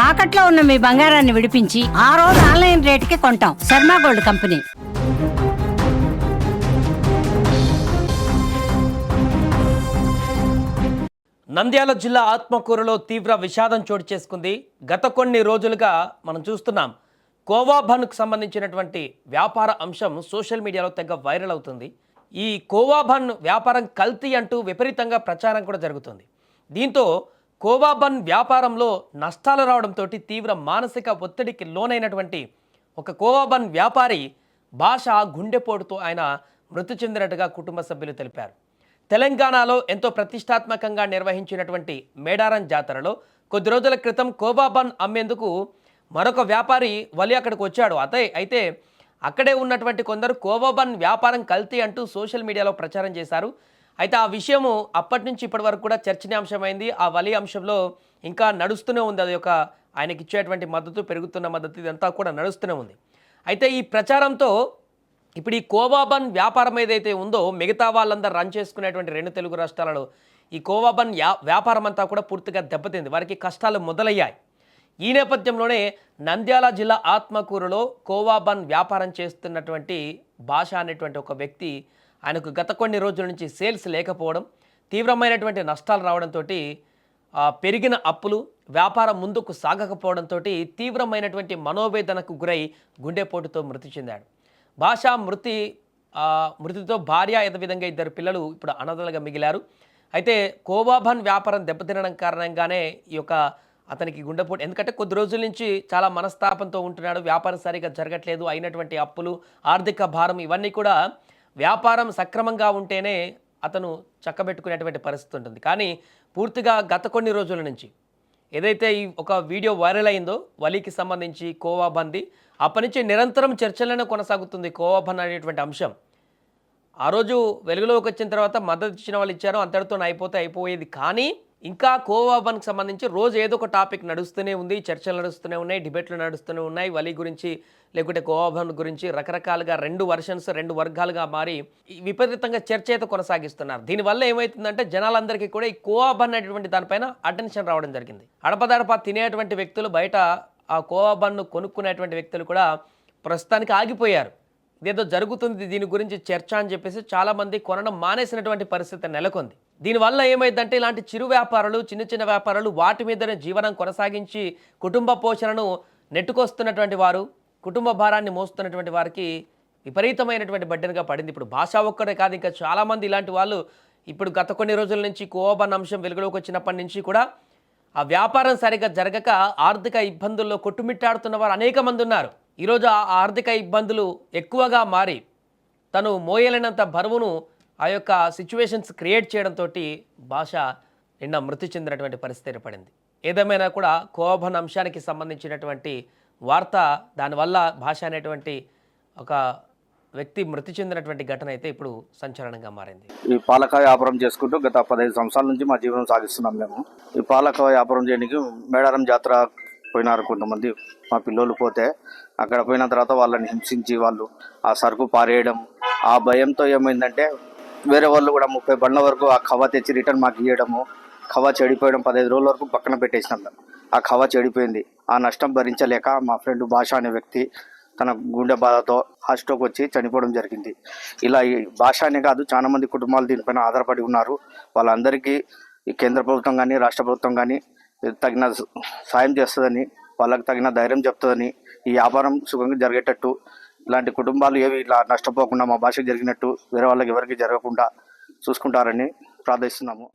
తాకట్లో ఉన్న మీ బంగారాన్ని విడిపించి ఆ రోజు ఆన్లైన్ రేటుకి కొంటాం. Sharma gold company. నంద్యాల జిల్లా ఆత్మకూరులో తీవ్ర విషాదం చోటు చేసుకుంది. గత కొన్ని రోజులుగా మనం చూస్తున్నాం, కోవా బన్కు సంబంధించినటువంటి వ్యాపార అంశం సోషల్ మీడియాలో తెగ వైరల్ అవుతుంది. ఈ కోవా బన్ వ్యాపారం కల్తీ అంటూ విపరీతంగా ప్రచారం కూడా జరుగుతుంది. దీంతో కోవా బన్ వ్యాపారంలో నష్టాలు రావడంతో తీవ్ర మానసిక ఒత్తిడికి లోనైనటువంటి ఒక కోవా బన్ వ్యాపారి భాష గుండెపోటుతో ఆయన మృతి చెందినట్టుగా కుటుంబ సభ్యులు తెలిపారు. తెలంగాణలో ఎంతో ప్రతిష్టాత్మకంగా నిర్వహించినటువంటి మేడారం జాతరలో కొద్ది రోజుల క్రితం కోవా బన్ అమ్మేందుకు మరొక వ్యాపారి వలి అక్కడికి వచ్చాడు. అయితే అక్కడే ఉన్నటువంటి కొందరు కోవా బన్ వ్యాపారం కల్తీ అంటూ సోషల్ మీడియాలో ప్రచారం చేశారు. అయితే ఆ విషయము అప్పటి నుంచి ఇప్పటి వరకు కూడా చర్చనీయాంశమైంది. ఆ వలి అంశంలో ఇంకా నడుస్తూనే ఉంది. అది ఒక ఆయనకి ఇచ్చేటువంటి మద్దతు, పెరుగుతున్న మద్దతు, ఇదంతా కూడా నడుస్తూనే ఉంది. అయితే ఈ ప్రచారంతో ఇప్పుడు ఈ కోవా బన్ వ్యాపారం ఏదైతే ఉందో మిగతా వాళ్ళందరూ రన్ చేసుకునేటువంటి 2 తెలుగు రాష్ట్రాలలో ఈ కోవా బన్ వ్యాపారం అంతా కూడా పూర్తిగా దెబ్బతింది. వారికి కష్టాలు మొదలయ్యాయి. ఈ నేపథ్యంలోనే నంద్యాల జిల్లా ఆత్మకూరులో కోవా బన్ వ్యాపారం చేస్తున్నటువంటి భాష అనేటువంటి ఒక వ్యక్తి, ఆయనకు గత కొన్ని రోజుల నుంచి సేల్స్ లేకపోవడం, తీవ్రమైనటువంటి నష్టాలు రావడంతో పెరిగిన అప్పులు, వ్యాపారం ముందుకు సాగకపోవడంతో తీవ్రమైనటువంటి మనోవేదనకు గురై గుండెపోటుతో మృతి చెందాడు. భాష మృతితో భార్య, విధంగా 2 పిల్లలు ఇప్పుడు అనాథలుగా మిగిలారు. అయితే కోవా బన్ వ్యాపారం దెబ్బతినడం కారణంగానే ఈ యొక్క అతనికి గుండెపోటు, ఎందుకంటే కొద్ది రోజుల నుంచి చాలా మనస్తాపంతో ఉంటున్నాడు. వ్యాపారం సరిగా జరగట్లేదు, అయినటువంటి అప్పులు, ఆర్థిక భారం, ఇవన్నీ కూడా వ్యాపారం సక్రమంగా ఉంటేనే అతను చక్కబెట్టుకునేటువంటి పరిస్థితి ఉంటుంది. కానీ పూర్తిగా గత కొన్ని రోజుల నుంచి ఏదైతే ఈ ఒక వీడియో వైరల్ అయిందో వలికి సంబంధించి కోవా బంది, అప్పటి నుంచి నిరంతరం చర్చలనే కొనసాగుతుంది కోవా బన్ అనేటువంటి అంశం. ఆ రోజు వెలుగులోకి వచ్చిన తర్వాత మద్దతు ఇచ్చిన వాళ్ళు ఇచ్చారు, అంతటితో అయిపోయేది. కానీ ఇంకా కోవా బన్కి సంబంధించి రోజు ఏదో ఒక టాపిక్ నడుస్తూనే ఉంది, చర్చలు నడుస్తూనే ఉన్నాయి, డిబేట్లు నడుస్తూనే ఉన్నాయి. వలి గురించి లేకుంటే కోవా బన్ గురించి రకరకాలుగా 2 వర్షన్స్, 2 వర్గాలుగా మారి విపరీతంగా చర్చ అయితే కొనసాగిస్తున్నారు. దీనివల్ల ఏమవుతుందంటే జనాలందరికీ కూడా ఈ కోవా బన్ అనేటువంటి దానిపైన అటెన్షన్ రావడం జరిగింది. అడపదడప తినేటువంటి వ్యక్తులు, బయట ఆ కోవా బన్ను కొనుక్కునేటువంటి వ్యక్తులు కూడా ప్రస్తుతానికి ఆగిపోయారు. ఇదేదో జరుగుతుంది, దీని గురించి చర్చ అని చెప్పేసి చాలామంది కొనడం మానేసినటువంటి పరిస్థితి నెలకొంది. దీనివల్ల ఏమైందంటే ఇలాంటి చిరు వ్యాపారులు, చిన్న వ్యాపారులు వాటి మీదనే జీవనం కొనసాగించి కుటుంబ పోషణను నెట్టుకొస్తున్నటువంటి వారు, కుటుంబ భారాన్ని మోస్తున్నటువంటి వారికి విపరీతమైనటువంటి బడ్డెనుగా పడింది. ఇప్పుడు భాష ఒక్కడే కాదు, ఇంకా చాలామంది ఇలాంటి వాళ్ళు ఇప్పుడు గత కొన్ని రోజుల నుంచి కోవా బన్ అంశం వెలుగులోకి వచ్చినప్పటి నుంచి కూడా ఆ వ్యాపారం సరిగ్గా జరగక ఆర్థిక ఇబ్బందుల్లో కొట్టుమిట్టాడుతున్న వారు అనేక మంది ఉన్నారు. ఈరోజు ఆ ఆర్థిక ఇబ్బందులు ఎక్కువగా మారి తను మోయలేనంత బరువును ఆ యొక్క సిచ్యువేషన్స్ క్రియేట్ చేయడంతో భాష నిన్న మృతి చెందినటువంటి పరిస్థితి ఏర్పడింది. ఏదేమైనా కూడా కోవా బన్ అంశానికి సంబంధించినటువంటి వార్త, దానివల్ల భాష అనేటువంటి ఒక వ్యక్తి మృతి చెందినటువంటి ఘటన అయితే ఇప్పుడు సంచలనంగా మారింది. ఈ పాలక వ్యాపారం చేసుకుంటూ గత 15 సంవత్సరాల నుంచి మా జీవనం సాగిస్తున్నాం. మేము ఈ పాలక వ్యాపారం చేయడానికి మేడారం జాతర పోయినారు కొంతమంది మా పిల్లోళ్ళు. పోతే అక్కడ పోయిన తర్వాత వాళ్ళని హింసించి వాళ్ళు ఆ సరుకు పారేయడం, ఆ భయంతో ఏమైందంటే వేరే వాళ్ళు కూడా 30 బండ్ల వరకు ఆ కవ్వ తెచ్చి రిటర్న్ మాకు ఇవ్వడము, కవ్వ చెడిపోయడం, 15 రోజుల వరకు పక్కన పెట్టేసినాం. ఆ కవ్వ చెడిపోయింది. ఆ నష్టం భరించలేక మా ఫ్రెండ్ భాష అనే వ్యక్తి తన గుండె బాధతో హార్ట్ స్ట్రోక్ వచ్చి చనిపోవడం జరిగింది. ఇలా ఈ భాష అనే కాదు, చాలా మంది కుటుంబాలు దీనిపైన ఆధారపడి ఉన్నారు. వాళ్ళందరికీ ఈ కేంద్ర ప్రభుత్వం కానీ రాష్ట్ర ప్రభుత్వం కానీ తగిన సాయం చేస్తుందని, వాళ్ళకి తగిన ధైర్యం చెప్తుందని, ఈ వ్యాపారం సుఖంగా జరిగేటట్టు, ఇలాంటి కుటుంబాలు ఏవి ఇలా నష్టపోకుండా మా భాషకు జరిగినట్టు వేరే వాళ్ళకి ఎవరికి జరగకుండా చూసుకుంటారని ప్రార్థిస్తున్నాము.